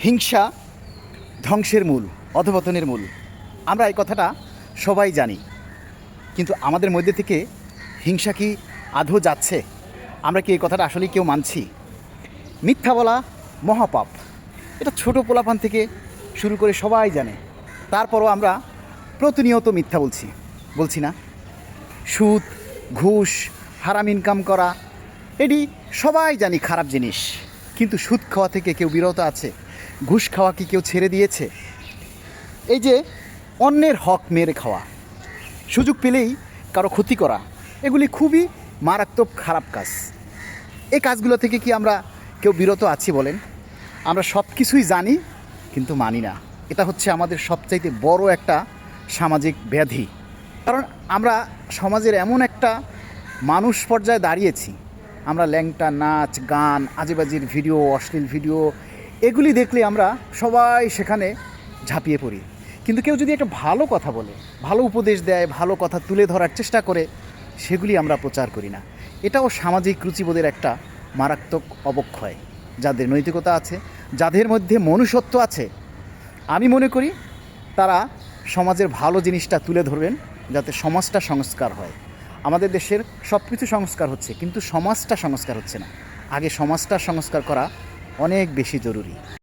হিংসা ধ্বংসের মূল, অধঃপতনের মূল। আমরা এই কথাটা সবাই জানি, কিন্তু আমাদের মধ্যে থেকে হিংসা কি আদৌ যাচ্ছে? আমরা কি এই কথাটা আসলে কেউ মানছি? মিথ্যা বলা মহাপাপ, এটা ছোট পোলাপান থেকে শুরু করে সবাই জানে। তারপরও আমরা প্রতিনিয়ত মিথ্যা বলছি না? সুদ, ঘুষ, হারাম ইনকাম করা, এটি সবাই জানি খারাপ জিনিস, কিন্তু সুদ খাওয়া থেকে কেউ বিরত আছে? ঘুষ খাওয়া কি কেউ ছেড়ে দিয়েছে? এই যে অন্যের হক মেরে খাওয়া, সুযোগ পেলেই কারো ক্ষতি করা, এগুলি খুবই মারাত্মক খারাপ কাজ। এই কাজগুলো থেকে কি আমরা কেউ বিরত আছি বলেন? আমরা সব কিছুই জানি কিন্তু মানি না। এটা হচ্ছে আমাদের সবচাইতে বড় একটা সামাজিক ব্যাধি। কারণ আমরা সমাজের এমন একটা মানুষ পর্যায়ে দাঁড়িয়েছি, আমরা ল্যাংটা নাচ, গান, আজেবাজির ভিডিও, অশ্লীল ভিডিও, এগুলি দেখলে আমরা সবাই সেখানে ঝাঁপিয়ে পড়ি। কিন্তু কেউ যদি একটা ভালো কথা বলে, ভালো উপদেশ দেয়, ভালো কথা তুলে ধরার চেষ্টা করে, সেগুলি আমরা প্রচার করি না। এটাও সামাজিক রুচিবোধের একটা মারাত্মক অবক্ষয়। যাদের নৈতিকতা আছে, যাদের মধ্যে মনুষ্যত্ব আছে, আমি মনে করি তারা সমাজের ভালো জিনিসটা তুলে ধরবেন, যাতে সমাজটা সংস্কার হয়। আমাদের দেশের সব কিছু সংস্কার হচ্ছে, কিন্তু সমাজটা সংস্কার হচ্ছে না। আগে সমাজটা সংস্কার করা অনেক বেশি জরুরি।